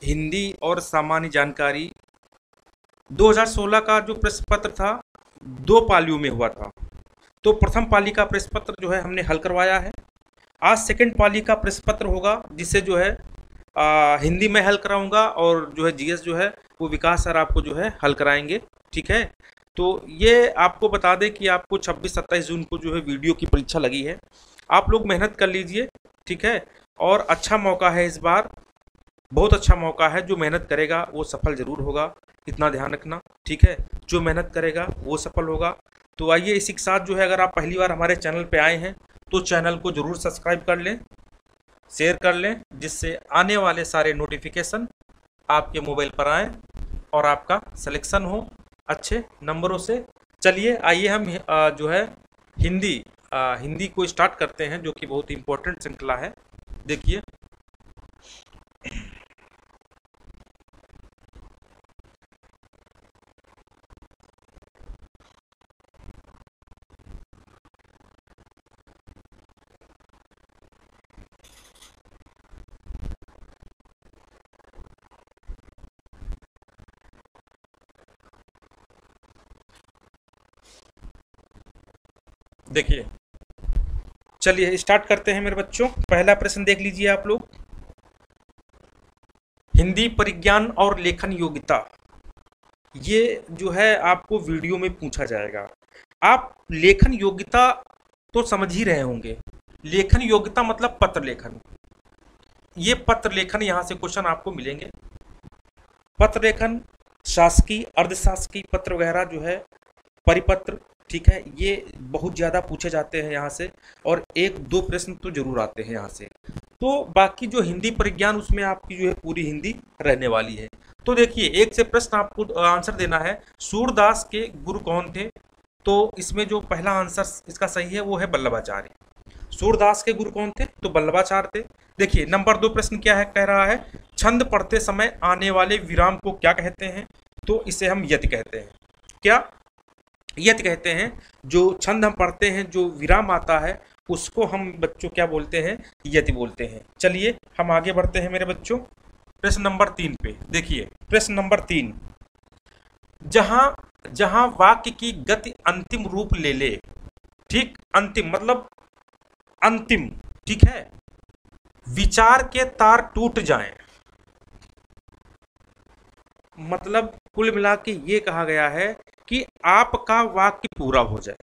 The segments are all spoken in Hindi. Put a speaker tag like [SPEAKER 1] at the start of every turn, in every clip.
[SPEAKER 1] हिंदी और सामान्य जानकारी 2016 का जो प्रश्न पत्र था, 2 पालियों में हुआ था। तो प्रथम पाली का प्रश्न पत्र जो है हमने हल करवाया है। आज सेकंड पाली का प्रश्न पत्र होगा, जिससे जो है हिंदी में हल कराऊंगा और जो है जीएस जो है वो विकास सर आपको जो है हल कराएंगे। ठीक है, तो ये आपको बता दें कि आपको 26-27 जून को जो है वीडियो की परीक्षा लगी है। आप लोग मेहनत कर लीजिए। ठीक है, और अच्छा मौका है इस बार, बहुत अच्छा मौका है। जो मेहनत करेगा वो सफल जरूर होगा, इतना ध्यान रखना। ठीक है, जो मेहनत करेगा वो सफल होगा। तो आइए इसी के साथ जो है, अगर आप पहली बार हमारे चैनल पे आए हैं तो चैनल को जरूर सब्सक्राइब कर लें, शेयर कर लें, जिससे आने वाले सारे नोटिफिकेशन आपके मोबाइल पर आए और आपका सिलेक्शन हो अच्छे नंबरों से। चलिए आइए हम जो है हिंदी को स्टार्ट करते हैं, जो कि बहुत इंपॉर्टेंट श्रृंखला है। देखिए, देखिए, चलिए स्टार्ट करते हैं मेरे बच्चों। पहला प्रश्न देख लीजिए आप लोग। हिंदी परिज्ञान और लेखन योग्यता, ये जो है आपको वीडियो में पूछा जाएगा। आप लेखन योग्यता तो समझ ही रहे होंगे। लेखन योग्यता मतलब पत्र लेखन। ये पत्र लेखन यहाँ से क्वेश्चन आपको मिलेंगे। पत्र लेखन, शासकीय, अर्धशासकीय पत्र वगैरह जो है, परिपत्र, ठीक है, ये बहुत ज़्यादा पूछे जाते हैं यहाँ से, और 1-2 प्रश्न तो जरूर आते हैं यहाँ से। तो बाकी जो हिंदी परिज्ञान, उसमें आपकी जो है पूरी हिंदी रहने वाली है। तो देखिए, एक से प्रश्न आपको आंसर देना है। सूरदास के गुरु कौन थे? तो इसमें जो पहला आंसर इसका सही है वो है वल्लभाचार्य। सूरदास के गुरु कौन थे? तो वल्लभाचार्य थे। देखिए, नंबर 2 प्रश्न क्या है, कह रहा है छंद पढ़ते समय आने वाले विराम को क्या कहते हैं? तो इसे हम यति कहते हैं। क्या यति कहते हैं? जो छंद हम पढ़ते हैं, जो विराम आता है, उसको हम बच्चों क्या बोलते हैं? यति बोलते हैं। चलिए हम आगे बढ़ते हैं मेरे बच्चों, प्रश्न नंबर 3 पे। देखिए प्रश्न नंबर 3, जहां जहां वाक्य की गति अंतिम रूप ले ले, ठीक, अंतिम मतलब अंतिम, ठीक है, विचार के तार टूट जाएं, मतलब कुल मिला के ये कहा गया है कि आपका वाक्य पूरा हो जाए।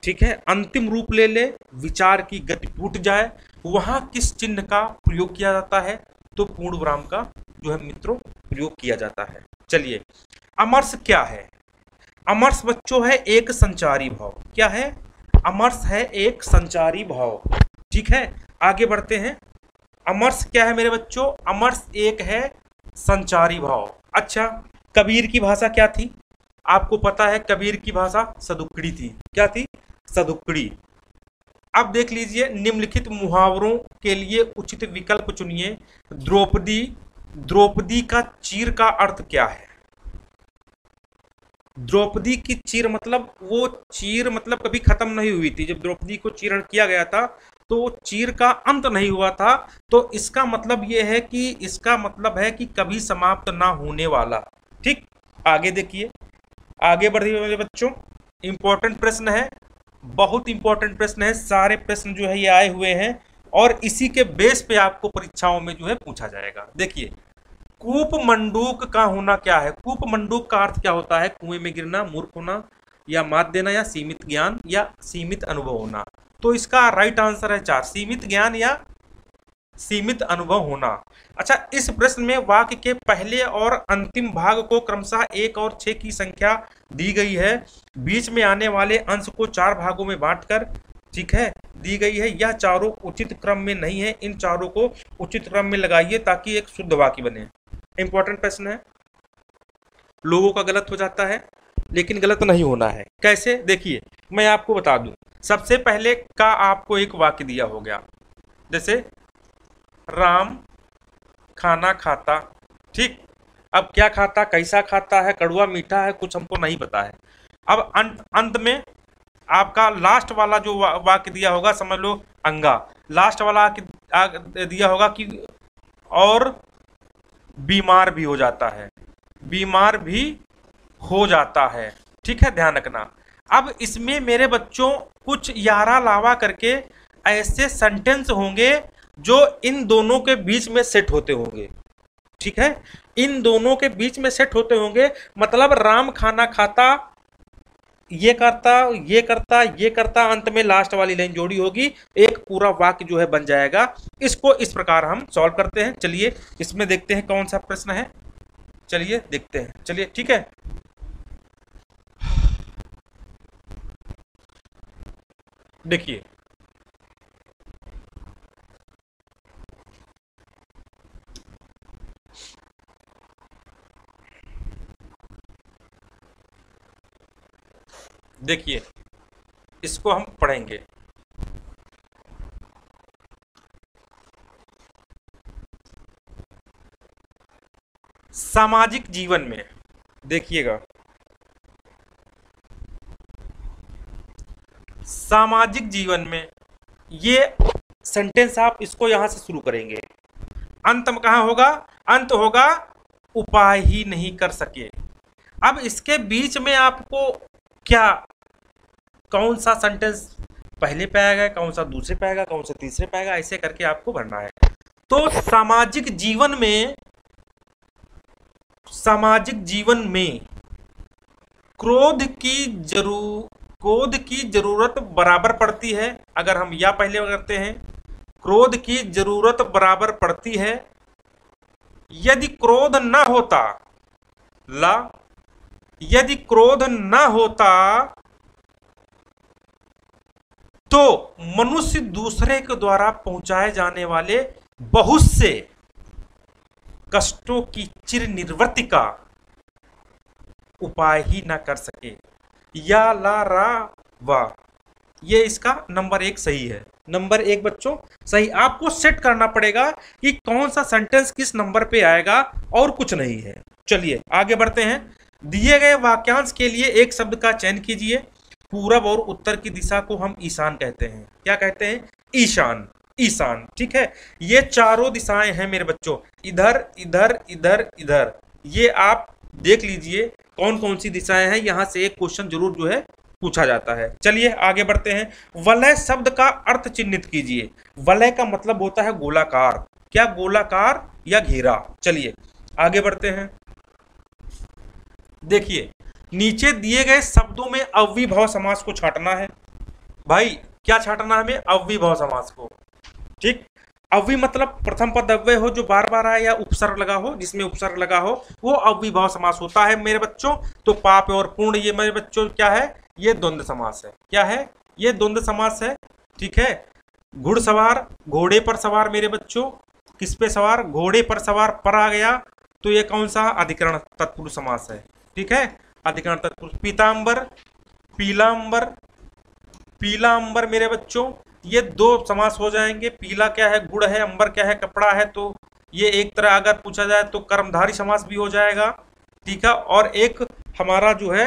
[SPEAKER 1] ठीक है, अंतिम रूप ले ले, विचार की गति टूट जाए, वहां किस चिन्ह का प्रयोग किया जाता है? तो पूर्ण विराम का जो है मित्रों प्रयोग किया जाता है। चलिए, अमर्ष क्या है? अमर्ष बच्चों है एक संचारी भाव। क्या है? अमर्ष है एक संचारी भाव। ठीक है, आगे बढ़ते हैं। अमर्ष क्या है मेरे बच्चों? अमर्ष एक है संचारी भाव। अच्छा, कबीर की भाषा क्या थी? आपको पता है कबीर की भाषा सदुक्कड़ी थी। क्या थी? सदुक्कड़ी। अब देख लीजिए, निम्नलिखित मुहावरों के लिए उचित विकल्प चुनिए। द्रौपदी, द्रौपदी का चीर का अर्थ क्या है? द्रौपदी की चीर मतलब, वो चीर मतलब कभी खत्म नहीं हुई थी। जब द्रौपदी को चीरण किया गया था तो वो चीर का अंत नहीं हुआ था। तो इसका मतलब ये है कि, इसका मतलब है कि कभी समाप्त ना होने वाला। ठीक, आगे देखिए, आगे बढ़िए मेरे बच्चों। इंपॉर्टेंट प्रश्न है, बहुत इंपॉर्टेंट प्रश्न है। सारे प्रश्न जो है ये आए हुए हैं और इसी के बेस पे आपको परीक्षाओं में जो है पूछा जाएगा। देखिए, कूप मंडूक का होना क्या है? कूप मंडूक का अर्थ क्या होता है? कुएं में गिरना, मूर्ख होना, या मात देना, या सीमित ज्ञान, या सीमित अनुभव होना। तो इसका राइट आंसर है 4, सीमित ज्ञान या सीमित अनुभव होना। अच्छा, इस प्रश्न में वाक्य के पहले और अंतिम भाग को क्रमशः 1 और 6 की संख्या दी गई है। बीच में आने वाले अंश को 4 भागों में बांटकर, ठीक है, दी गई है। यह चारों उचित क्रम में नहीं है, इन चारों को उचित क्रम में लगाइए ताकि एक शुद्ध वाक्य बने। इंपॉर्टेंट प्रश्न है, लोगों का गलत हो जाता है, लेकिन गलत नहीं होना है। कैसे? देखिए, मैं आपको बता दूं। सबसे पहले का आपको एक वाक्य दिया हो गया, जैसे राम खाना खाता। ठीक, अब क्या खाता, कैसा खाता है, कड़वा मीठा है, कुछ हमको नहीं पता है। अब अंत में आपका लास्ट वाला जो वाक्य दिया होगा, समझ लो अंगा, लास्ट वाला दिया होगा कि और बीमार भी हो जाता है, बीमार भी हो जाता है। ठीक है, ध्यान रखना। अब इसमें मेरे बच्चों कुछ यारा लावा करके ऐसे सेंटेंस होंगे जो इन दोनों के बीच में सेट होते होंगे। ठीक है, इन दोनों के बीच में सेट होते होंगे, मतलब राम खाना खाता, ये करता ये करता ये करता, अंत में लास्ट वाली लाइन जोड़ी होगी, एक पूरा वाक्य जो है बन जाएगा। इसको इस प्रकार हम सॉल्व करते हैं। चलिए इसमें देखते हैं कौन सा प्रश्न है, चलिए देखते हैं। चलिए ठीक है, देखिए देखिए इसको हम पढ़ेंगे। सामाजिक जीवन में देखिएगा, सामाजिक जीवन में ये सेंटेंस आप इसको यहां से शुरू करेंगे, अंत में कहां होगा, अंत होगा उपाय ही नहीं कर सके। अब इसके बीच में आपको क्या, कौन सा सेंटेंस पहले पे आएगा, कौन सा दूसरे पे आएगा, कौन सा तीसरे पे आएगा, ऐसे करके आपको भरना है। तो सामाजिक जीवन में, सामाजिक जीवन में क्रोध की जरूरत बराबर पड़ती है। अगर हम या पहले करते हैं, क्रोध की जरूरत बराबर पड़ती है। यदि क्रोध न होता, ला, यदि क्रोध न होता तो मनुष्य दूसरे के द्वारा पहुंचाए जाने वाले बहुत से कष्टों की चिर निवृत्ति का उपाय ही ना कर सके। या ला रा वा, ये इसका नंबर 1 सही है। नंबर 1 बच्चों सही। आपको सेट करना पड़ेगा कि कौन सा सेंटेंस किस नंबर पे आएगा, और कुछ नहीं है। चलिए आगे बढ़ते हैं। दिए गए वाक्यांश के लिए एक शब्द का चयन कीजिए। पूरब और उत्तर की दिशा को हम ईशान कहते हैं। क्या कहते हैं? ईशान, ईशान। ठीक है, ये चारों दिशाएं हैं मेरे बच्चों, इधर इधर इधर इधर। ये आप देख लीजिए कौन कौन सी दिशाएं हैं, यहां से एक क्वेश्चन जरूर जो है पूछा जाता है। चलिए आगे बढ़ते हैं। वलय शब्द का अर्थ चिन्हित कीजिए। वलय का मतलब होता है गोलाकार। क्या? गोलाकार या घेरा। चलिए आगे बढ़ते हैं। देखिए नीचे दिए गए शब्दों में अव्ययीभाव समास को छांटना है। भाई क्या छांटना है हमें? अव्ययीभाव समास को। ठीक, अव्यय मतलब प्रथम पद अव्यय हो जो बार बार आए, या उपसर्ग लगा हो, जिसमें उपसर्ग लगा हो, वो अव्ययीभाव समास होता है मेरे बच्चों। तो पाप और पूर्ण, ये मेरे बच्चों क्या है? ये द्वंद्व समास है। क्या है? ये द्वंद्व समास है। ठीक है, घुड़सवार, घोड़े पर सवार मेरे बच्चों, किस पे सवार? घोड़े पर सवार, पर आ गया तो ये कौन सा? अधिकरण तत्पुरुष समास है। ठीक है, अधिकरण तत्पुरुष। पीतांबर, पीलांबर, पीलांबर मेरे बच्चों, ये दो समास हो जाएंगे। पीला क्या है? गुड़ है, अंबर क्या है? कपड़ा है। तो ये एक तरह अगर पूछा जाए तो कर्मधारी समास भी हो जाएगा। ठीक है, और एक हमारा जो है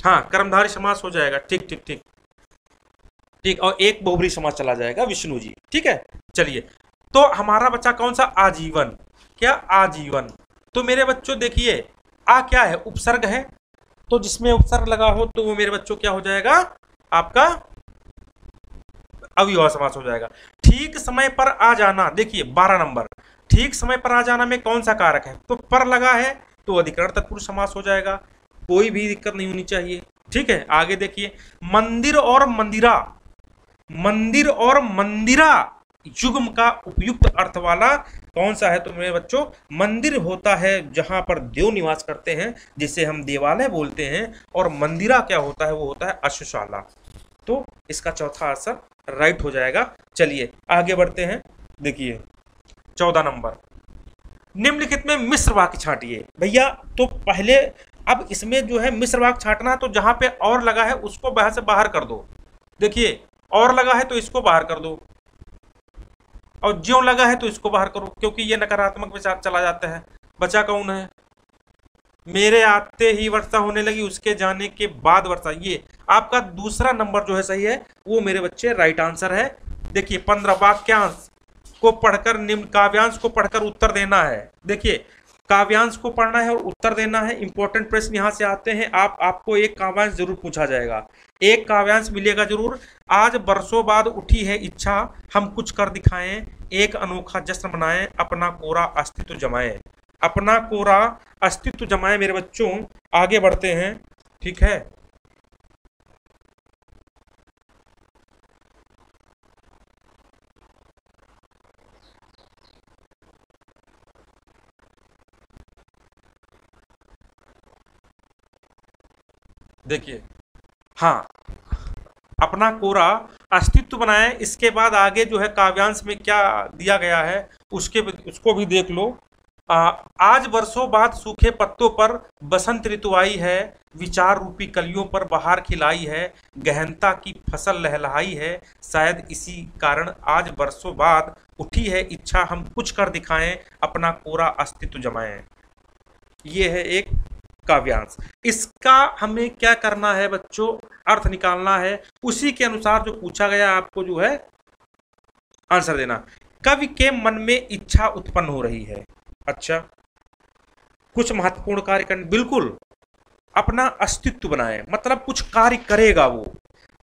[SPEAKER 1] हाँ कर्मधारी समास हो जाएगा। ठीक ठीक ठीक ठीक, और एक बहुब्री समास चला जाएगा, विष्णु जी। ठीक है, चलिए तो हमारा बच्चा कौन सा? आजीवन। क्या? आजीवन। तो मेरे बच्चों देखिए आ क्या है? उपसर्ग है, तो जिसमें उपसर्ग लगा हो तो वो मेरे बच्चों क्या हो जाएगा? आपका अव्ययीभाव समास हो जाएगा। ठीक समय पर आ जाना, देखिए 12 नंबर। ठीक समय पर आ जाना में कौन सा कारक है? तो पर लगा है तो अधिकरण तत्पुरुष समास हो जाएगा। कोई भी दिक्कत नहीं होनी चाहिए। ठीक है, आगे देखिए। मंदिर और मंदिरा, मंदिर और मंदिरा युग्म का उपयुक्त अर्थ वाला कौन सा है? तो मेरे बच्चों मंदिर होता है जहां पर देव निवास करते हैं, जिसे हम देवालय बोलते हैं, और मंदिरा क्या होता है? वो होता है अश्वशाला। तो इसका चौथा आंसर राइट हो जाएगा। चलिए आगे बढ़ते हैं। देखिए 14 नंबर, निम्नलिखित में मिश्र वाक्य छांटिए। भैया तो पहले अब इसमें जो है मिश्र वाक्य छांटना, तो जहां पे और लगा है उसको बाहर से बाहर कर दो। देखिए और लगा है तो इसको बाहर कर दो, और ज्यों लगा है तो इसको बाहर करो, क्योंकि ये नकारात्मक विचार चला जाता है। बचा कौन है? मेरे आते ही वर्षा होने लगी, उसके जाने के बाद वर्षा। ये आपका दूसरा नंबर जो है सही है, वो मेरे बच्चे राइट आंसर है। देखिए 15 वाक्यांश, को पढ़कर, निम्न काव्यांश को पढ़कर उत्तर देना है। देखिए, काव्यांश को पढ़ना है और उत्तर देना है। इंपॉर्टेंट प्रश्न यहां से आते हैं। आपको एक काव्यांश जरूर पूछा जाएगा, एक काव्यांश मिलेगा जरूर। आज बरसों बाद उठी है इच्छा, हम कुछ कर दिखाएं, एक अनोखा जश्न मनाएं, अपना कोरा अस्तित्व जमाएं। अपना कोरा अस्तित्व जमाएं मेरे बच्चों। आगे बढ़ते हैं, ठीक है। देखिए, हाँ, अपना कोरा अस्तित्व बनाए। इसके बाद आगे जो है काव्यांश में क्या दिया गया है उसको भी देख लो। आज बरसों बाद सूखे पत्तों पर बसंत ऋतु आई है, विचार रूपी कलियों पर बहार खिलाई है, गहनता की फसल लहलहाई है, शायद इसी कारण आज बरसों बाद उठी है इच्छा, हम कुछ कर दिखाएं, अपना कोरा अस्तित्व जमाएं। ये है एक काव्यांश। इसका हमें क्या करना है बच्चों, अर्थ निकालना है। उसी के अनुसार जो पूछा गया आपको जो है आंसर देना। कवि के मन में इच्छा उत्पन्न हो रही है। अच्छा, कुछ महत्वपूर्ण कार्य करने, बिल्कुल अपना अस्तित्व बनाए, मतलब कुछ कार्य करेगा वो।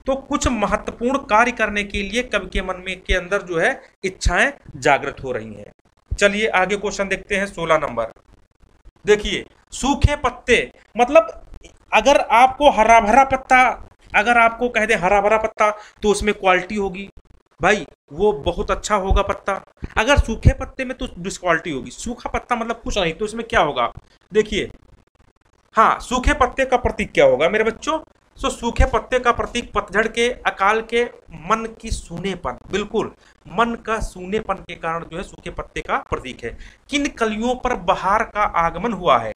[SPEAKER 1] तो कुछ महत्वपूर्ण कार्य करने के लिए कवि के मन में के अंदर जो है इच्छाएं जागृत हो रही हैं। चलिए आगे क्वेश्चन देखते हैं, 16 नंबर। देखिए, सूखे पत्ते, मतलब अगर आपको हरा भरा पत्ता, अगर आपको कह दे हरा भरा पत्ता तो उसमें क्वालिटी होगी भाई, वो बहुत अच्छा होगा पत्ता। अगर सूखे पत्ते में तो डिसक्वालिटी होगी। सूखा पत्ता मतलब कुछ नहीं, तो इसमें क्या होगा? देखिए, हाँ, सूखे पत्ते का प्रतीक क्या होगा मेरे बच्चों? सो सूखे पत्ते का प्रतीक पतझड़ के, अकाल के, मन की सूनेपन, बिल्कुल मन का सूनेपन के कारण जो है सूखे पत्ते का प्रतीक है। किन कलियों पर बहार का आगमन हुआ है?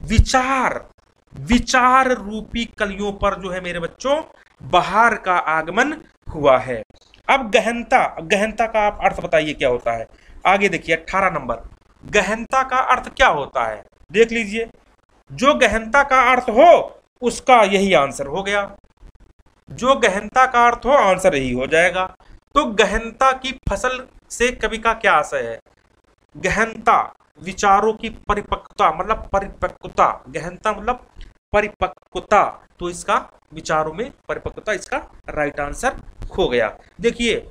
[SPEAKER 1] विचार, विचार रूपी कलियों पर जो है मेरे बच्चों बहार का आगमन हुआ है। अब गहनता, गहनता का आप अर्थ बताइए क्या होता है? आगे देखिए 18 नंबर। गहनता का अर्थ क्या होता है? देख लीजिए, जो गहनता का अर्थ हो उसका यही आंसर हो गया। जो गहनता का अर्थ हो आंसर यही हो जाएगा। तो गहनता की फसल से कवि का क्या आशय है? गहनता, विचारों की परिपक्वता, मतलब परिपक्वता। गहनता मतलब परिपक्वता, तो इसका विचारों में परिपक्वता, इसका राइट आंसर हो गया। देखिए,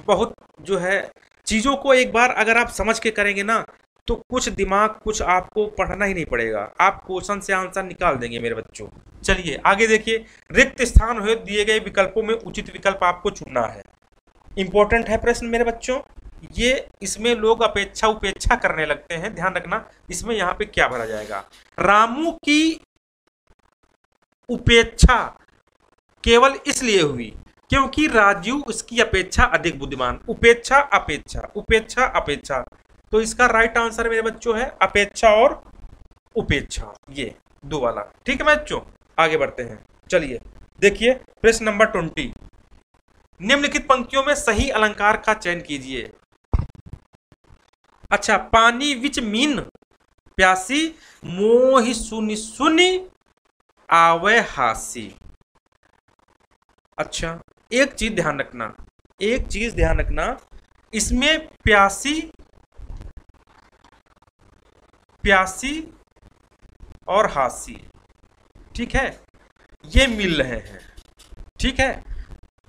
[SPEAKER 1] बहुत जो है चीजों को एक बार अगर आप समझ के करेंगे ना, तो कुछ दिमाग, कुछ आपको पढ़ना ही नहीं पड़ेगा, आप क्वेश्चन से आंसर निकाल देंगे मेरे बच्चों। चलिए आगे देखिए, रिक्त स्थान हुए दिए गए विकल्पों में उचित विकल्प आपको चुनना है। इंपॉर्टेंट है प्रश्न मेरे बच्चों ये, इसमें लोग अपेक्षा उपेक्षा करने लगते हैं, ध्यान रखना इसमें यहाँ पे क्या भरा जाएगा। रामू की उपेक्षा केवल इसलिए हुई क्योंकि राजू उसकी अपेक्षा अधिक बुद्धिमान। उपेक्षा अपेक्षा, उपेक्षा अपेक्षा, तो इसका राइट आंसर मेरे बच्चों है अपेक्षा और उपेक्षा, ये दो वाला। ठीक है बच्चों, आगे बढ़ते हैं। चलिए देखिए प्रश्न नंबर 20। निम्नलिखित पंक्तियों में सही अलंकार का चयन कीजिए। अच्छा, पानी विच मीन प्यासी, मोहि सुनि सुनि आवे हासी। अच्छा, एक चीज ध्यान रखना, एक चीज ध्यान रखना, इसमें प्यासी, प्यासी और हासी, ठीक है, ये मिल रहे हैं। ठीक है,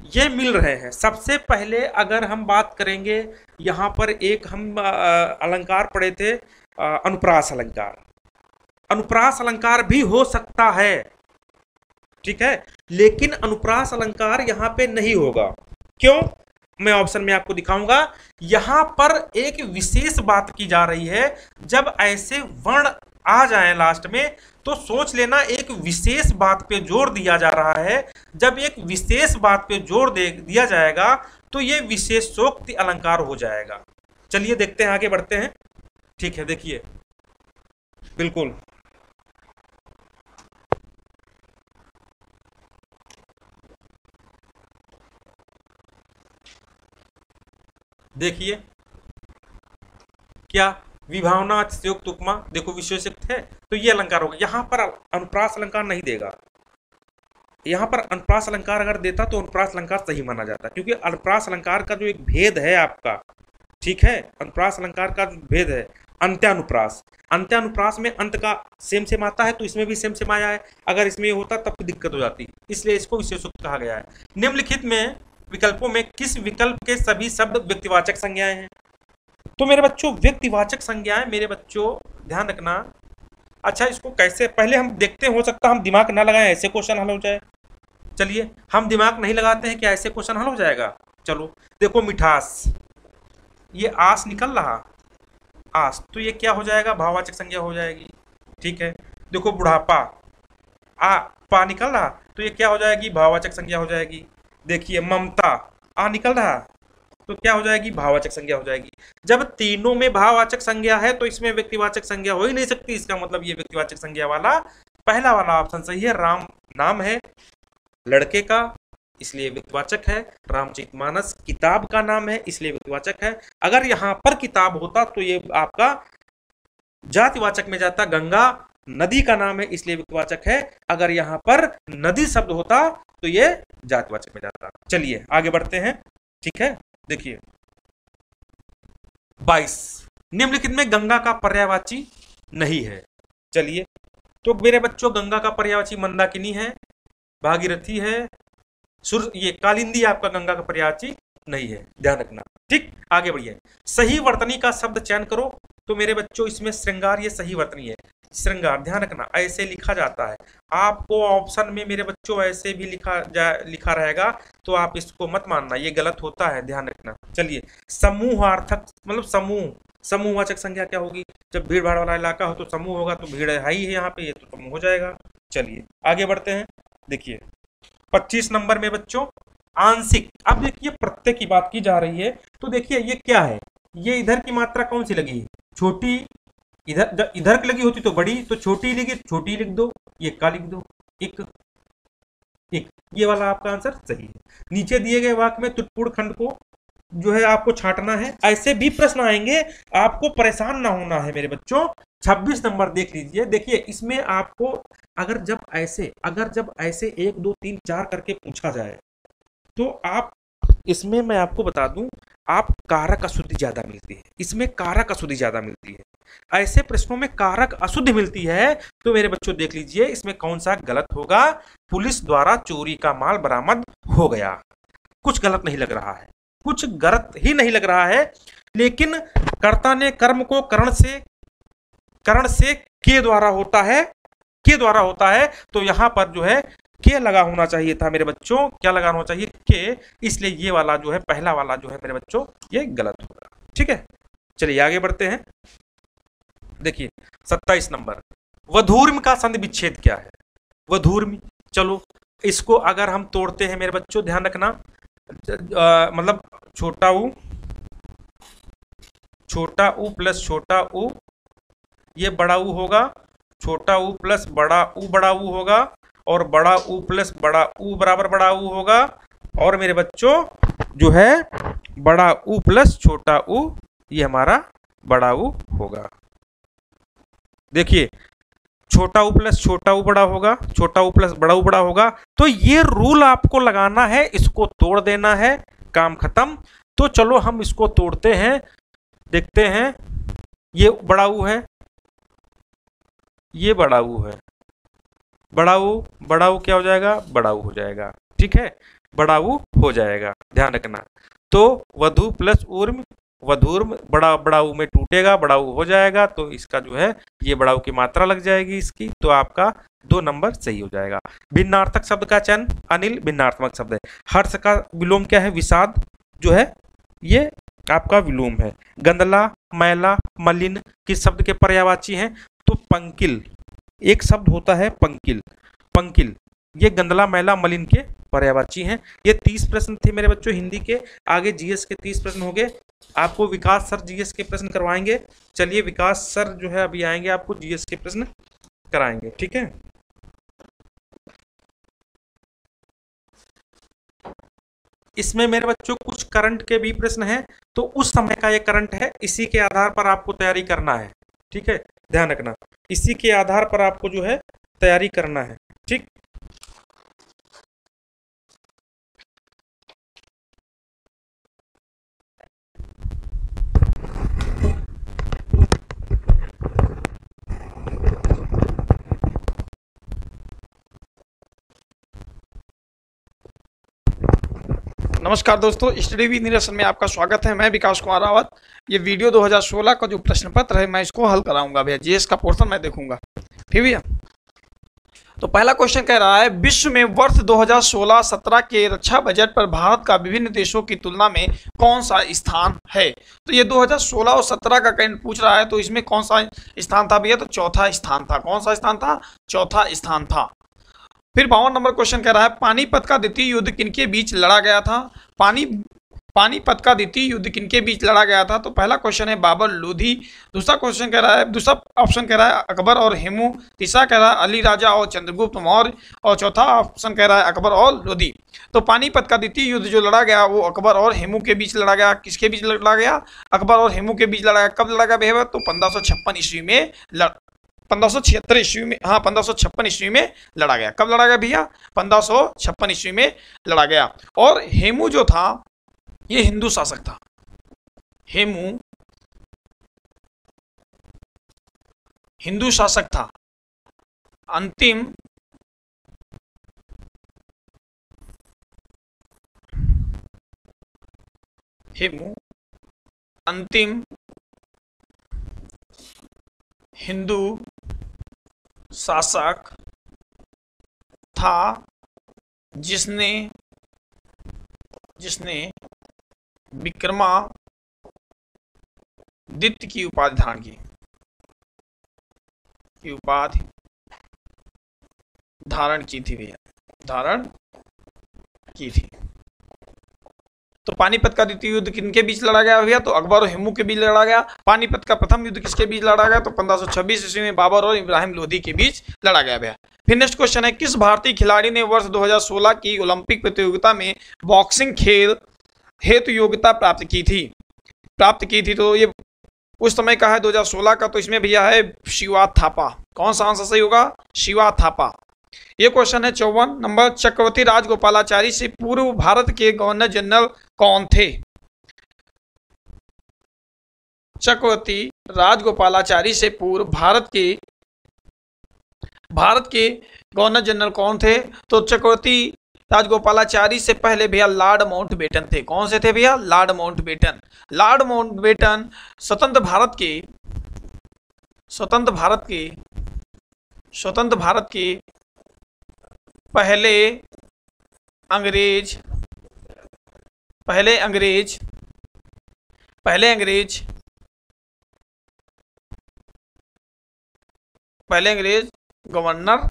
[SPEAKER 1] ये मिल रहे हैं। सबसे पहले अगर हम बात करेंगे, यहां पर एक हम अलंकार पढ़े थे, अनुप्रास अलंकार। अनुप्रास अलंकार भी हो सकता है, ठीक है, लेकिन अनुप्रास अलंकार यहां पे नहीं होगा। क्यों? मैं ऑप्शन में आपको दिखाऊंगा। यहां पर एक विशेष बात की जा रही है, जब ऐसे वर्ण आ जाए लास्ट में तो सोच लेना एक विशेष बात पे जोर दिया जा रहा है। जब एक विशेष बात पे जोर दिया जाएगा तो ये विशेषोक्ति अलंकार हो जाएगा। चलिए देखते हैं, आगे बढ़ते हैं। ठीक है, देखिए बिल्कुल, देखिए क्या विभावना अतिशयोक्त उपमा, देखो विशेषयुक्त है तो ये अलंकार होगा। यहां पर अनुप्रास अलंकार नहीं देगा, यहाँ पर अनुप्रास अलंकार अगर देता तो अनुप्रास अलंकार सही माना जाता, क्योंकि अनुप्रास अलंकार का जो एक भेद है आपका, ठीक है, अनुप्रास अलंकार का जो भेद है अंत्यानुप्रास, अंत्यानुप्रास में अंत का सेम सेम आता है, तो इसमें भी सेम सेम आया है। अगर इसमें ये होता तब तो दिक्कत हो जाती, इसलिए इसको विशेषोक्त कहा गया है। निम्नलिखित में विकल्पों में किस विकल्प के सभी शब्द व्यक्तिवाचक संज्ञाएं हैं? तो मेरे बच्चों व्यक्तिवाचक संज्ञाएं मेरे बच्चों ध्यान रखना। अच्छा, इसको कैसे पहले हम देखते हैं, हो सकता हम दिमाग ना लगाएं ऐसे क्वेश्चन हल हो जाए। चलिए हम दिमाग नहीं लगाते हैं, क्या ऐसे क्वेश्चन हल हो जाएगा? चलो देखो, मिठास, ये आस निकल रहा, आस, तो ये क्या हो जाएगा? भाववाचक संज्ञा हो जाएगी, ठीक है। देखो बुढ़ापा, आ पा निकल रहा, तो ये क्या हो जाएगी? भाववाचक संज्ञा हो जाएगी। देखिए ममता, आ निकल रहा, तो क्या हो जाएगी? भाववाचक संज्ञा हो जाएगी। जब तीनों में भाववाचक संज्ञा है तो इसमें व्यक्तिवाचक संज्ञा हो ही नहीं सकती, इसका मतलब ये व्यक्तिवाचक संज्ञा वाला पहला वाला ऑप्शन सही है। राम नाम है लड़के का, इसलिए व्यक्तिवाचक है। रामचरितमानस किताब का नाम है, इसलिए व्यक्तिवाचक है। अगर यहाँ पर किताब होता तो ये आपका जातिवाचक में जाता। गंगा नदी का नाम है, इसलिए व्यक्तिवाचक है। अगर यहाँ पर नदी शब्द होता तो ये जातिवाचक में जाता। चलिए आगे बढ़ते हैं, ठीक है। देखिए 22, निम्नलिखित में गंगा का पर्यायवाची नहीं है। चलिए, तो मेरे बच्चों गंगा का पर्यायवाची मंदाकिनी है, भागीरथी है, ये कालिंदी आपका गंगा का पर्यायवाची नहीं है, ध्यान रखना, ठीक। आगे बढ़िए, सही वर्तनी का शब्द चयन करो। तो मेरे बच्चों इसमें श्रृंगार, ये सही वर्तनी है। श्रृंगार ध्यान रखना, ऐसे लिखा जाता है। आपको ऑप्शन में मेरे बच्चों ऐसे भी लिखा रहेगा, तो आप इसको मत मानना, ये गलत होता है, ध्यान रखना। चलिए, समूहार्थक मतलब समूहवाचक संज्ञा क्या होगी? जब भीड़ भाड़ वाला इलाका हो तो समूह होगा, तो भीड़ है ही है यहाँ पे, ये तो समूह हो जाएगा। चलिए आगे बढ़ते हैं। देखिए 25 नंबर में बच्चों आंशिक। अब देखिए प्रत्यय की बात की जा रही है, तो देखिए ये क्या है? ये इधर की मात्रा कौन सी लगी? छोटी। इधर इधर की लगी होती तो बड़ी, तो छोटी लगी, छोटी लिख दो, ये का लिख दो, एक। ये वाला आपका आंसर सही है। नीचे दिए गए वाक्य में तुटपूर्ण खंड को जो है आपको छांटना है। ऐसे भी प्रश्न आएंगे, आपको परेशान ना होना है मेरे बच्चों। 26 नंबर देख लीजिए। देखिए इसमें आपको अगर जब ऐसे 1 2 3 4 करके पूछा जाए तो आप इसमें, मैं आपको बता दूं, आप कारक अशुद्धि ज्यादा मिलती है, इसमें कारक अशुद्धि ज्यादा मिलती है। ऐसे प्रश्नों में कारक अशुद्धि मिलती है, तो मेरे बच्चों देख लीजिए इसमें कौन सा गलत होगा। पुलिस द्वारा चोरी का माल बरामद हो गया, कुछ गलत नहीं लग रहा है, कुछ गलत ही नहीं लग रहा है। लेकिन कर्ता ने कर्म को करण से के द्वारा होता है, तो यहां पर जो है के लगा होना चाहिए था मेरे बच्चों। क्या लगा होना चाहिए? के। इसलिए ये वाला जो है, पहला वाला जो है मेरे बच्चों, ये गलत होगा, ठीक है। चलिए आगे बढ़ते हैं। देखिए 27 नंबर, वधूर्म का संधि विच्छेद क्या है? वधूर्म, चलो इसको अगर हम तोड़ते हैं मेरे बच्चों, ध्यान रखना, मतलब छोटा ऊ प्लस छोटा ऊ, ये बड़ा ऊ होगा, छोटा ऊ प्लस बड़ा ऊ होगा, और बड़ा ऊ प्लस बड़ा ऊ बराबर बड़ा ऊ होगा, और मेरे बच्चों जो है बड़ा ऊ प्लस छोटा ऊ, ये हमारा बड़ा ऊ होगा। देखिए छोटा ऊ प्लस छोटा ऊ बड़ा होगा, छोटा ऊ प्लस बड़ा ऊ बड़ा होगा। तो ये रूल आपको लगाना है, इसको तोड़ देना है, काम खत्म। तो चलो हम इसको तोड़ते हैं, देखते हैं। ये बड़ा ऊ है, ये बड़ा ऊ है, बड़ा ऊ क्या हो जाएगा? बड़ा ऊ हो जाएगा, ठीक है, बड़ा ऊ हो जाएगा, ध्यान रखना। तो वधु प्लस ऊर्म, वधूर्म बड़ा ऊ में टूटेगा, बड़ा ऊ हो जाएगा, तो इसका जो है ये बड़ा ऊ की मात्रा लग जाएगी इसकी, तो आपका 2 नंबर सही हो जाएगा। भिन्नार्थक शब्द का चयन, अनिल भिन्नार्थक शब्द है। हर्ष का विलोम क्या है? विषाद जो है ये आपका विलोम है। गंदला, मैला, मलिन किस शब्द के पर्यायवाची हैं? तो पंकिल, एक शब्द होता है पंकिल, ये गंदला, मैला, मलिन के पर्यायवाची हैं। ये 30 प्रश्न थे मेरे बच्चों हिंदी के। आगे जीएस के 30 प्रश्न हो गए। आपको विकास सर जीएस के प्रश्न करवाएंगे। चलिए विकास सर जो है अभी आएंगे, आपको जीएस के प्रश्न कराएंगे, ठीक है। इसमें मेरे बच्चों कुछ करंट के भी प्रश्न हैं, तो उस समय का ये करंट है, इसी के आधार पर आपको तैयारी करना है, ठीक है, ध्यान रखना। इसी के आधार पर आपको जो है तैयारी करना है, ठीक।
[SPEAKER 2] नमस्कार दोस्तों, स्टडी विद निरसन में आपका स्वागत है। मैं विकास कुमार रावत। ये वीडियो 2016 का जो प्रश्न पत्र है मैं इसको हल कराऊंगा भैया। जीएस का पोर्शन मैं देखूंगा, ठीक भैया। तो पहला क्वेश्चन कह रहा है, विश्व में वर्ष 2016-17 के रक्षा बजट पर भारत का विभिन्न देशों की तुलना में कौन सा स्थान है। तो ये 2016 और 17 का कैंड पूछ रहा है, तो इसमें कौन सा स्थान था भैया? तो चौथा स्थान था। कौन सा स्थान था? चौथा स्थान था। फिर 52 नंबर क्वेश्चन कह रहा है, पानीपत का द्वितीय युद्ध किनके बीच लड़ा गया था? पानीपत का द्वितीय युद्ध किनके बीच लड़ा गया था? तो पहला क्वेश्चन है बाबर लोधी। दूसरा क्वेश्चन कह रहा है, दूसरा ऑप्शन कह रहा है अकबर और हेमू। तीसरा कह रहा है अली राजा और चंद्रगुप्त मौर्य। और चौथा ऑप्शन कह रहा है अकबर और लोधी। तो पानीपत का द्वितीय युद्ध जो लड़ा गया वो अकबर और हेमू के बीच लड़ा गया। किसके बीच लड़ा गया? अकबर और हेमू के बीच लड़ा गया। कब लड़ा गया भैया? तो 1556 ईस्वी में 1576 ईस्वी में, हाँ 1556 ईस्वी में लड़ा गया। कब लड़ा गया भैया? 1556 ईस्वी में लड़ा गया। और हेमू जो था ये हिंदू शासक था। हेमू हिंदू शासक था। अंतिम हेमू अंतिम हिंदू शासक था जिसने विक्रमादित्य की उपाधि धारण की थी भैया, धारण की थी। तो पानीपत का द्वितीय युद्ध किनके बीच लड़ा गया भैया? तो अकबर और हेमू के बीच लड़ा गया। पानीपत का प्रथम युद्ध किसके बीच लड़ा गया? तो 1526 ईस्वी में बाबर और इब्राहिम लोधी के बीच लड़ा गया भैया। फिर नेक्स्ट क्वेश्चन है, किस भारतीय खिलाड़ी ने वर्ष 2016 की ओलंपिक प्रतियोगिता में बॉक्सिंग खेल हेतु योग्यता प्राप्त की थी? तो ये उस समय का है 2016 का। तो इसमें भैया है शिवा थापा। कौन सा आंसर सही होगा? शिवा थापा। ये क्वेश्चन है 54 नंबर, चक्रवर्ती राजगोपालाचारी से पूर्व भारत के गवर्नर जनरल कौन थे? चक्रवर्ती राजगोपालाचारी से पूर्व भारत के गवर्नर जनरल कौन थे? तो चक्रवर्ती राजगोपालाचारी से पहले भैया लॉर्ड माउंटबेटन थे। कौन से थे भैया? Lord Mountbatten. लॉर्ड माउंटबेटन स्वतंत्र भारत के पहले अंग्रेज गवर्नर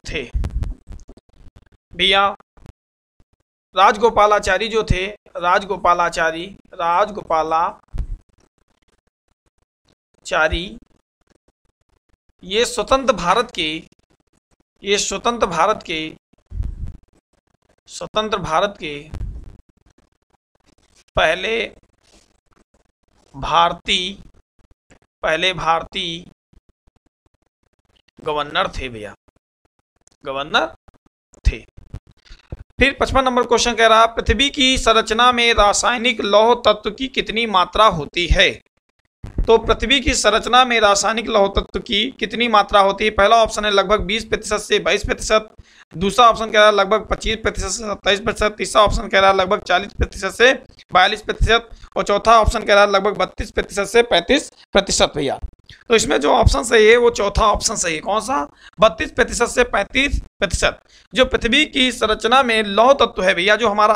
[SPEAKER 2] थे भैया। राजगोपालाचारी जो थे, राजगोपालाचारी ये स्वतंत्र भारत के पहले भारतीय गवर्नर थे भैया, गवर्नर थे। फिर 55 नंबर क्वेश्चन कह रहा, पृथ्वी की संरचना में रासायनिक लौह तत्व की कितनी मात्रा होती है? तो पृथ्वी की संरचना में रासायनिक लौह तत्व की कितनी मात्रा होती है? पहला ऑप्शन है लगभग 20% से 22%। दूसरा ऑप्शन कह रहा है लगभग 25% से 27%। तीसरा ऑप्शन कह रहा है लगभग 40% से 42%। और चौथा ऑप्शन कह रहा है लगभग 32% से 35% भैया। तो इसमें जो ऑप्शन सही है वो चौथा ऑप्शन सही है। कौन सा? 32% से 35%। जो पृथ्वी की संरचना में लौह तत्व है भैया, जो हमारा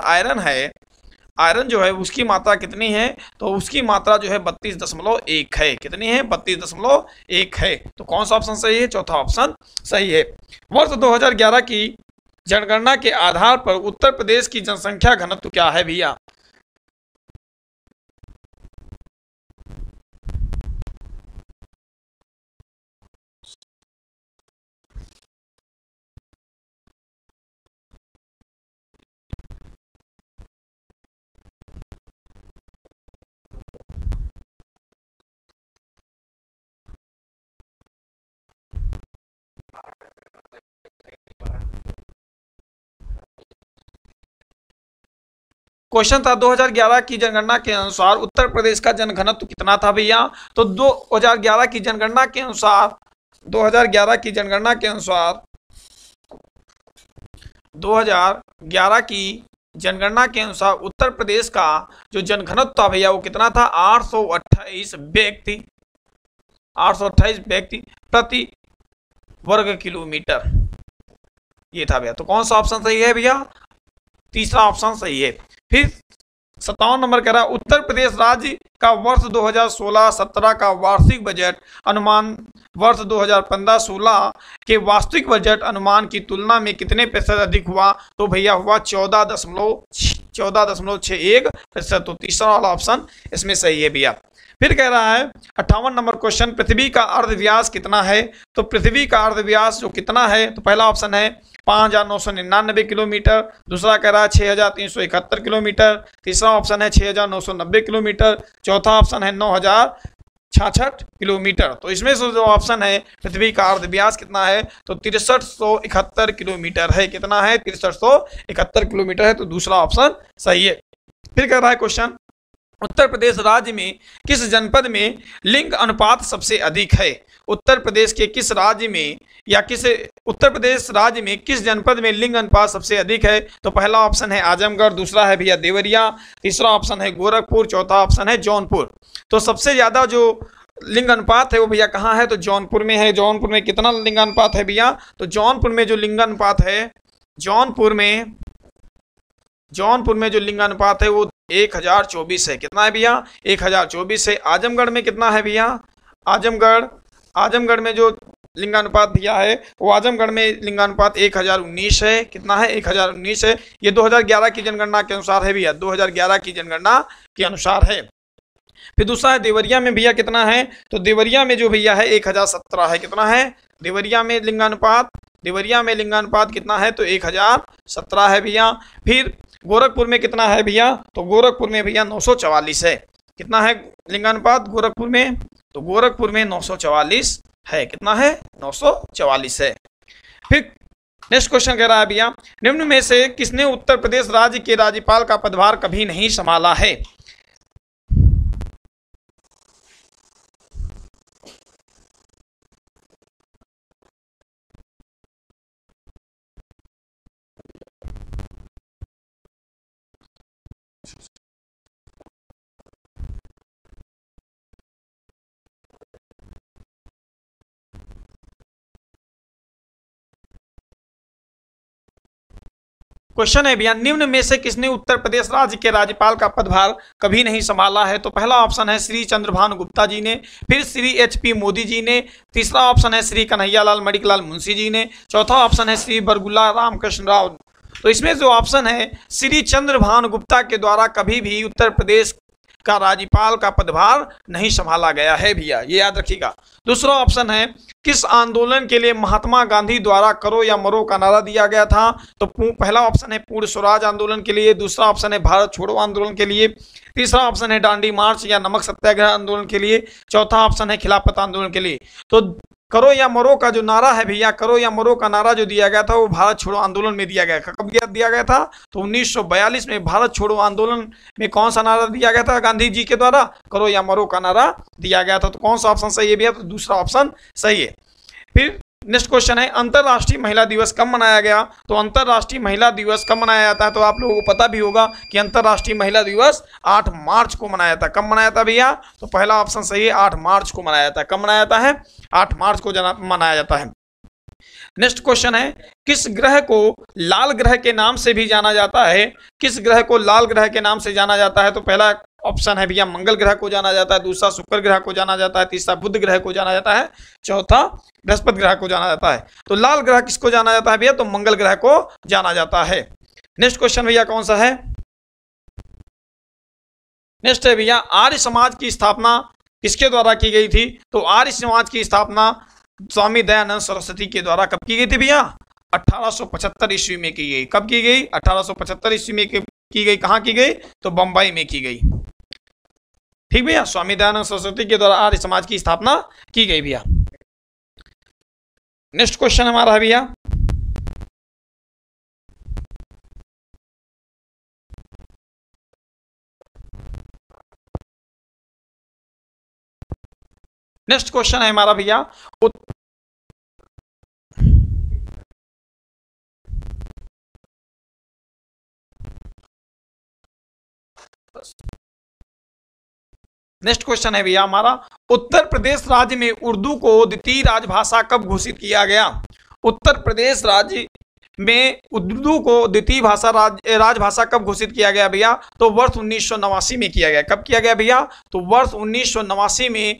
[SPEAKER 2] आयरन जो है उसकी मात्रा कितनी है? तो उसकी मात्रा जो है 32.1 है। कितनी है? 32.1 है। तो कौन सा ऑप्शन सही है? चौथा ऑप्शन सही है। वर्ष 2011 की जनगणना के आधार पर उत्तर प्रदेश की जनसंख्या घनत्व क्या है भैया? क्वेश्चन था 2011 की जनगणना के अनुसार उत्तर प्रदेश का जनघनत्व कितना था भैया? तो 2011 की जनगणना के अनुसार 2011 की जनगणना के अनुसार 2011 की जनगणना के अनुसार उत्तर प्रदेश का जो जनघनत्व था भैया वो कितना था, 828 व्यक्ति, 828 व्यक्ति प्रति वर्ग किलोमीटर, ये था भैया। तो कौन सा ऑप्शन सही है भैया, तीसरा ऑप्शन सही है। फिर 57 नंबर कह रहा है उत्तर प्रदेश राज्य का वर्ष 2016-17 का वार्षिक बजट अनुमान वर्ष 2015-16 के वास्तविक बजट अनुमान की तुलना में कितने प्रतिशत अधिक हुआ, तो भैया हुआ 14.61%। तो तीसरा वाला ऑप्शन इसमें सही है भैया। फिर कह रहा है 58 नंबर क्वेश्चन, पृथ्वी का अर्धव्यास कितना है, तो पृथ्वी का अर्धव्यास जो कितना है, तो पहला ऑप्शन है 5,999 किलोमीटर, दूसरा कह रहा है 6,371 किलोमीटर, तीसरा ऑप्शन है 6,990 किलोमीटर, चौथा ऑप्शन है 9,066 किलोमीटर। तो इसमें से जो ऑप्शन है पृथ्वी का अर्धव्यास कितना है, तो 6371 किलोमीटर है। कितना है, 6371 किलोमीटर है। तो दूसरा ऑप्शन सही है। फिर कह रहा है क्वेश्चन, उत्तर प्रदेश राज्य में किस जनपद में लिंग अनुपात सबसे अधिक है, उत्तर प्रदेश के किस राज्य में या किस उत्तर प्रदेश राज्य में किस जनपद में लिंग अनुपात सबसे अधिक है, तो पहला ऑप्शन है आजमगढ़, दूसरा है भैया देवरिया, तीसरा ऑप्शन है गोरखपुर, चौथा ऑप्शन है जौनपुर। तो सबसे ज्यादा जो लिंग अनुपात है वो भैया कहाँ है, तो जौनपुर में है। जौनपुर में कितना लिंग अनुपात है भैया, तो जौनपुर में जो लिंग अनुपात है, जौनपुर में जो लिंग अनुपात है वो 1024 है। कितना है भैया, 1024 है। आजमगढ़ में कितना है भैया, आजमगढ़ में जो लिंगानुपात भैया है वो आजमगढ़ में लिंगानुपात 1019 है। कितना है, 1019 है। ये 2011 की जनगणना के अनुसार है भैया, 2011 की जनगणना के अनुसार है। फिर दूसरा है देवरिया में भैया कितना है, तो देवरिया में जो भैया है 1017 है। कितना है, देवरिया में लिंगानुपात कितना है, तो 1017 है भैया। फिर गोरखपुर में कितना है भैया, तो गोरखपुर में भैया 944 है। कितना है लिंगानुपात गोरखपुर में, तो गोरखपुर में 944 है। कितना है, 944 है। फिर नेक्स्ट क्वेश्चन कह रहा है भैया, निम्न में से किसने उत्तर प्रदेश राज्य के राज्यपाल का पदभार कभी नहीं संभाला है। क्वेश्चन है भैया, निम्न में से किसने उत्तर प्रदेश राज्य के राज्यपाल का पदभार कभी नहीं संभाला है, तो पहला ऑप्शन है श्री चंद्रभानु गुप्ता जी ने, फिर श्री HP मोदी जी ने, तीसरा ऑप्शन है श्री कन्हैयालाल मणिकलाल मुंशी जी ने, चौथा ऑप्शन है श्री बरगुला रामकृष्ण राव। तो इसमें जो ऑप्शन है श्री चंद्रभानु गुप्ता के द्वारा कभी भी उत्तर प्रदेश का राज्यपाल का पदभार नहीं संभाला गया है भैया, ये याद रखिएगा। दूसरा ऑप्शन है किस आंदोलन के लिए महात्मा गांधी द्वारा करो या मरो का नारा दिया गया था, तो पहला ऑप्शन है पूर्ण स्वराज आंदोलन के लिए, दूसरा ऑप्शन है भारत छोड़ो आंदोलन के लिए, तीसरा ऑप्शन है दांडी मार्च या नमक सत्याग्रह आंदोलन के लिए, चौथा ऑप्शन है खिलाफत आंदोलन के लिए। तो करो या मरो का जो नारा है भैया, करो या मरो का नारा जो दिया गया था वो भारत छोड़ो आंदोलन में दिया गया। कब दिया गया था, तो 1942 में भारत छोड़ो आंदोलन में कौन सा नारा दिया गया था, गांधी जी के द्वारा करो या मरो का नारा दिया गया था। तो कौन सा ऑप्शन सही है भैया, तो दूसरा ऑप्शन सही है। फिर नेक्स्ट क्वेश्चन है अंतरराष्ट्रीय महिला दिवस कब मनाया गया, तो अंतरराष्ट्रीय महिला दिवस कब मनाया जाता है, तो आप लोगों को पता भी होगा कि अंतरराष्ट्रीय महिला दिवस 8 मार्च को मनाया जाता है। कब मनाया था भैया, तो पहला ऑप्शन सही है, 8 मार्च को मनाया जाता है। कब मनाया जाता है, 8 मार्च को मनाया जाता है। नेक्स्ट क्वेश्चन है किस ग्रह को लाल ग्रह के नाम से भी जाना जाता है, किस ग्रह को लाल ग्रह के नाम से जाना जाता है, तो पहला ऑप्शन है भैया मंगल ग्रह को जाना जाता है, दूसरा शुक्र ग्रह को जाना जाता है, तीसरा बुध ग्रह को जाना जाता है, चौथा बृहस्पति ग्रह को जाना जाता है। तो लाल ग्रह किसको जाना जाता है भैया, तो मंगल ग्रह को जाना जाता है। नेक्स्ट क्वेश्चन भैया कौन सा है, नेक्स्ट है भैया आर्य समाज की स्थापना किसके द्वारा की गई थी, तो आर्य समाज की स्थापना स्वामी दयानंद सरस्वती के द्वारा कब की गई थी भैया, 1875 ईस्वी में की गई। कब की गई, 1875 ईस्वी में की गई। कहाँ की गई, तो बंबई में की गई। ठीक भैया, स्वामी दयानंद सरस्वती के द्वारा आर्य समाज की स्थापना की गई भैया। नेक्स्ट क्वेश्चन हमारा है भैया, नेक्स्ट क्वेश्चन है हमारा भैया नेक्स्ट क्वेश्चन है भैया हमारा, उत्तर प्रदेश राज्य में उर्दू को द्वितीय राजभाषा कब घोषित किया गया? उत्तर प्रदेश राज्य में उर्दू को द्वितीय भाषा राजभाषा कब घोषित किया गया भैया? तो वर्ष 1989 में किया गया। कब किया गया भैया? तो वर्ष 1989 में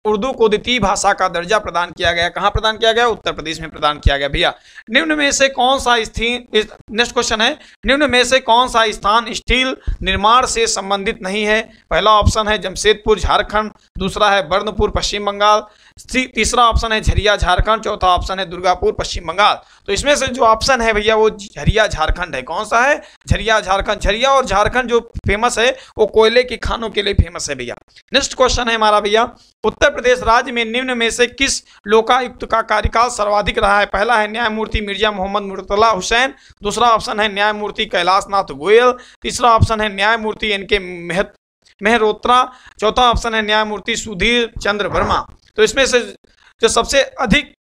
[SPEAKER 2] उर्दू को द्वितीय भाषा का दर्जा प्रदान किया गया। कहां प्रदान किया गया? उत्तर प्रदेश में प्रदान किया गया भैया। निम्न में से कौन सा नेक्स्ट क्वेश्चन है, निम्न में से कौन सा स्थान स्टील निर्माण से संबंधित नहीं है? पहला ऑप्शन है जमशेदपुर झारखंड, दूसरा है बर्नपुर पश्चिम बंगाल, तीसरा ऑप्शन है झरिया झारखंड, चौथा ऑप्शन है दुर्गापुर पश्चिम बंगाल। तो इसमें से जो ऑप्शन है भैया वो झरिया झारखंड है। कौन सा है? झरिया झारखंड। झरिया और झारखंड जो फेमस है वो कोयले की खानों के लिए फेमस है भैया। नेक्स्ट क्वेश्चन है हमारा भैया, उत्तर प्रदेश राज्य में निम्न में से किस लोकायुक्त का कार्यकाल सर्वाधिक रहा है? पहला है न्यायमूर्ति मिर्जा मोहम्मद मुर्तला हुसैन, दूसरा ऑप्शन है न्यायमूर्ति कैलाश नाथ गोयल, तीसरा ऑप्शन है न्यायमूर्ति एनके मेहरोत्रा, चौथा ऑप्शन है न्यायमूर्ति सुधीर चंद्र वर्मा। तो इसमें से जो सबसे अधिक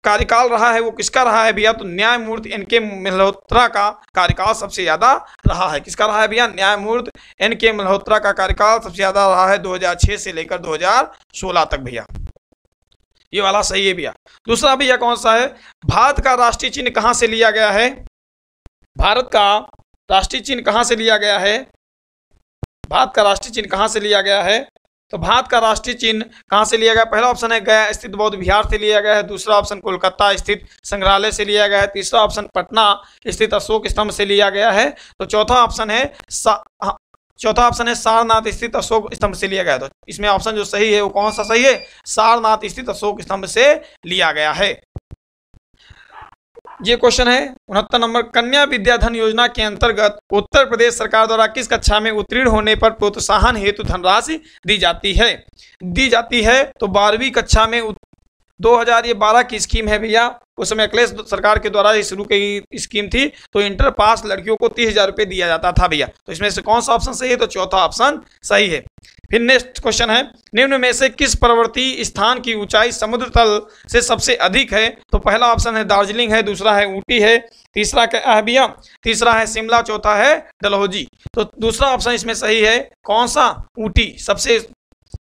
[SPEAKER 2] कार्यकाल रहा है वो किसका रहा है भैया? तो न्यायमूर्ति एनके मल्होत्रा का कार्यकाल सबसे ज्यादा रहा है। किसका रहा है भैया? न्यायमूर्ति एनके मल्होत्रा का कार्यकाल सबसे ज्यादा रहा है 2006 से लेकर 2016 तक भैया। ये वाला सही है भैया। दूसरा भैया कौन सा है, भारत का राष्ट्रीय चिन्ह कहां से लिया गया है? भारत का राष्ट्रीय चिन्ह कहां से लिया गया है? भारत का राष्ट्रीय चिन्ह कहां से लिया गया है? तो भारत का राष्ट्रीय चिन्ह कहां से लिया गया? पहला ऑप्शन है गया स्थित बौद्ध विहार से लिया गया है, दूसरा ऑप्शन कोलकाता स्थित संग्रहालय से लिया गया है, तीसरा ऑप्शन पटना स्थित अशोक स्तंभ से लिया गया है, तो चौथा ऑप्शन है सारनाथ स्थित अशोक स्तंभ से लिया गया। तो इसमें ऑप्शन जो सही है वो कौन सा सही है? सारनाथ स्थित अशोक स्तंभ से लिया गया है। ये क्वेश्चन है 69 नंबर, कन्या विद्याधन योजना के अंतर्गत उत्तर प्रदेश सरकार द्वारा किस कक्षा में उत्तीर्ण होने पर प्रोत्साहन हेतु धनराशि दी जाती है? तो 12वीं कक्षा में 2012 की स्कीम है भैया। उस समय अखिलेश सरकार के द्वारा शुरू की स्कीम थी। तो इंटर पास लड़कियों को 30,000 रुपये दिया जाता था भैया। तो इसमें से कौन सा ऑप्शन सही है? तो चौथा ऑप्शन सही है। फिर नेक्स्ट क्वेश्चन है, निम्न में से किस पर्वतीय स्थान की ऊंचाई समुद्र तल से सबसे अधिक है? तो पहला ऑप्शन है दार्जिलिंग है, दूसरा है ऊटी है, तीसरा क्या है भैया? तीसरा है शिमला, चौथा है डलहौजी। तो दूसरा ऑप्शन इसमें सही है। कौन सा? ऊटी सबसे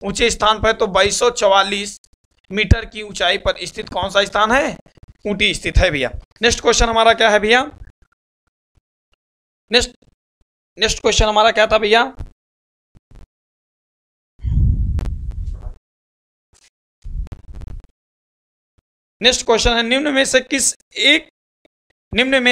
[SPEAKER 2] ऊंचे स्थान पर। तो 2244 मीटर की ऊंचाई पर स्थित कौन सा स्थान है? ऊटी स्थित है भैया। नेक्स्ट क्वेश्चन हमारा क्या है भैया? नेक्स्ट क्वेश्चन हमारा क्या था भैया? नेक्स्ट क्वेश्चन है, निम्न में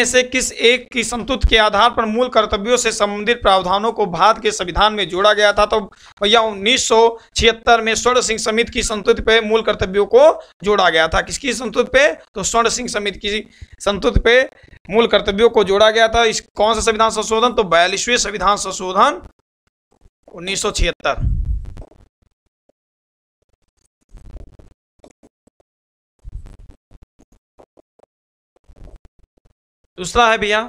[SPEAKER 2] से किस एक की संतुष्ट के आधार पर मूल कर्तव्यों से संबंधित प्रावधानों को भारत के संविधान में जोड़ा गया था? तो भैया 1976 में स्वर्ण सिंह समिति की संतुष्ट पे मूल कर्तव्यों को जोड़ा गया था। किसकी संतुष्ट पे? तो स्वर्ण सिंह समिति की संतुष्ट पे मूल कर्तव्यों को जोड़ा गया था। इस कौन सा संविधान संशोधन? तो 42वें संविधान संशोधन 1976। दूसरा है भैया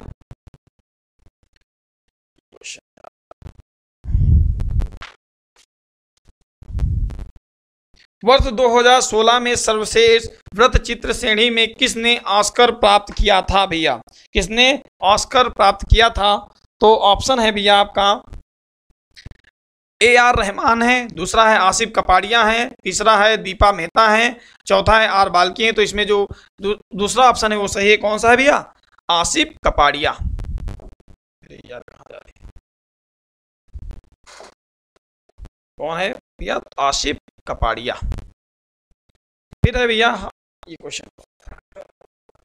[SPEAKER 2] वर्ष 2016 में सर्वश्रेष्ठ वृत्त चित्र श्रेणी में किसने ऑस्कर प्राप्त किया था भैया? किसने ऑस्कर प्राप्त किया था? तो ऑप्शन है भैया आपका AR रहमान है, दूसरा है आसिफ कपाड़िया है, तीसरा है दीपा मेहता है, चौथा है R बाल्की है। तो इसमें जो दूसरा ऑप्शन है वो सही है। कौन सा है भैया? आसिफ कपाड़िया। यार कहाँ जा रही है? कौन है भैया? आसिफ कपाड़िया। फिर है भैया ये क्वेश्चन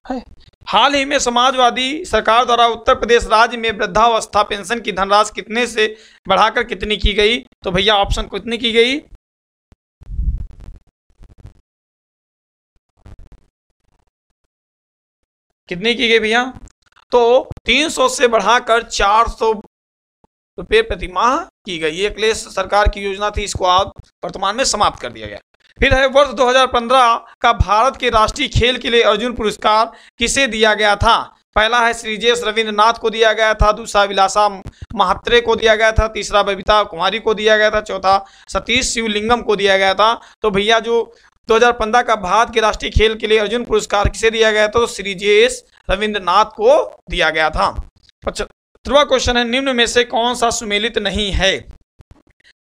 [SPEAKER 2] है, हाल ही में समाजवादी सरकार द्वारा उत्तर प्रदेश राज्य में वृद्धावस्था पेंशन की धनराशि कितने से बढ़ाकर कितनी की गई? तो भैया ऑप्शन कितनी की गई? कितनी की गई भैया? तो 300 से बढ़ाकर 400 रुपये प्रति माह की गई। ये अखिलेश सरकार की योजना थी, इसको आप वर्तमान में समाप्त कर दिया गया। फिर है वर्ष 2015 का भारत के राष्ट्रीय खेल के लिए अर्जुन पुरस्कार किसे दिया गया था? पहला है श्रीजेश रविंद्रनाथ को दिया गया था, दूसरा विलासा महात्रे को दिया गया था, तीसरा बबीता कुमारी को दिया गया था, चौथा सतीश शिवलिंगम को दिया गया था। तो भैया जो 2015 का भारत के राष्ट्रीय खेल के लिए अर्जुन पुरस्कार किसे दिया गया था? तो श्रीजेश रविंद्रनाथ को दिया गया था। 17वां क्वेश्चन है, निम्न में से कौन सा सुमेलित नहीं है?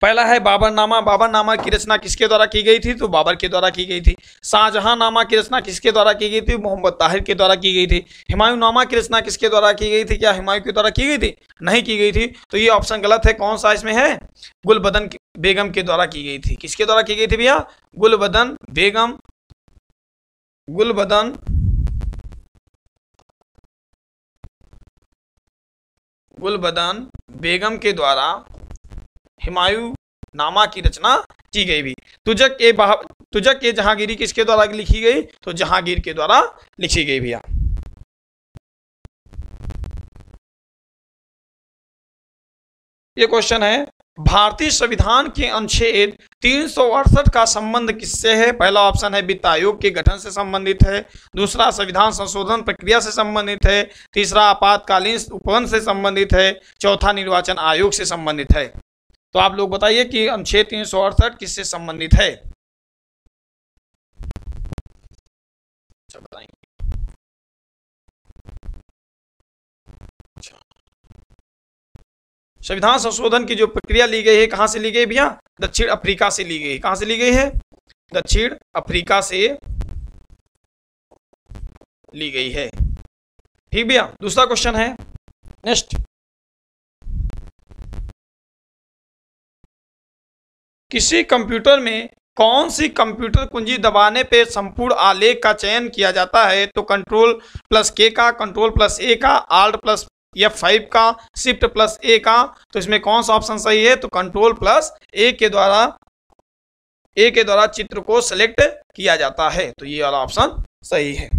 [SPEAKER 2] पहला है बाबरनामा। बाबरनामा की रचना किसके द्वारा की गई थी? तो बाबर के द्वारा की गई थी। शाहजहां नामा की रचना किसके द्वारा की गई थी? मोहम्मद ताहिर के द्वारा की गई थी। हुमायूं नामा की रचना किसके द्वारा की गई थी? क्या हुमायूं के द्वारा की गई थी? नहीं की गई थी। तो ये ऑप्शन गलत है। कौन सा इसमें है? गुलबदन बेगम के द्वारा की गई थी। किसके द्वारा की गई थी भैया? गुलबदन बेगम, गुलबदन बेगम के द्वारा हुमायूं नामा की रचना की गई भी। तुजक के जहांगीरी किसके द्वारा लिखी गई? तो जहांगीर के द्वारा लिखी गई भैया। ये क्वेश्चन है, भारतीय संविधान के अनुच्छेद 368 का संबंध किससे है? पहला ऑप्शन है वित्त आयोग के गठन से संबंधित है। दूसरा संविधान संशोधन प्रक्रिया से संबंधित है। तीसरा आपातकालीन उपबंध से संबंधित है। चौथा निर्वाचन आयोग से संबंधित है। तो आप लोग बताइए कि अनुच्छेद 368 किससे संबंधित है? अच्छा बताएंगे। संविधान संशोधन की जो प्रक्रिया ली गई है कहां से ली गई भैया? दक्षिण अफ्रीका से ली गई। कहां से ली गई है? दक्षिण अफ्रीका से ली गई है। ठीक भैया। दूसरा क्वेश्चन है, नेक्स्ट, किसी कंप्यूटर में कौन सी कंप्यूटर कुंजी दबाने पे संपूर्ण आलेख का चयन किया जाता है? तो Ctrl+K का, Ctrl+A का, Alt+ F5 का, Shift+A का। तो इसमें कौन सा ऑप्शन सही है? तो Ctrl+A के द्वारा चित्र को सेलेक्ट किया जाता है। तो ये वाला ऑप्शन सही है।